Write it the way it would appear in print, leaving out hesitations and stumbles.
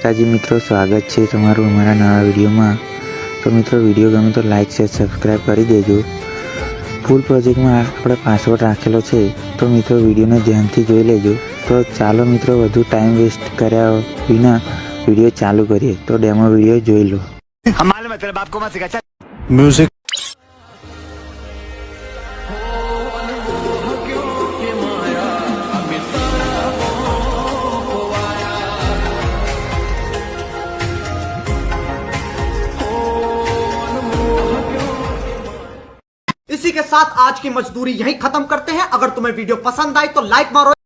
તાજી મિત્રો, સ્વાગત છે તમારું અમારા નવા વિડીયોમાં। તો મિત્રો, વિડીયો ગમે તો લાઇક શેર સબસ્ક્રાઈબ કરી દેજો। ફૂલ પ્રોજેક્ટમાં આપણે પાસવર્ડ રાખેલો છે, તો મિત્રો વિડીયોને ધ્યાનથી જોઈ લેજો। તો ચાલો મિત્રો, વધુ ટાઈમ વેસ્ટ કર્યા વિના વિડીયો ચાલુ કરીએ। તો ડેમો વિડીયો જોઈ લો। म्यूजिक इसी के साथ आज की मजदूरी यहीं खत्म करते हैं। अगर तुम्हें वीडियो पसंद आई तो लाइक मारो।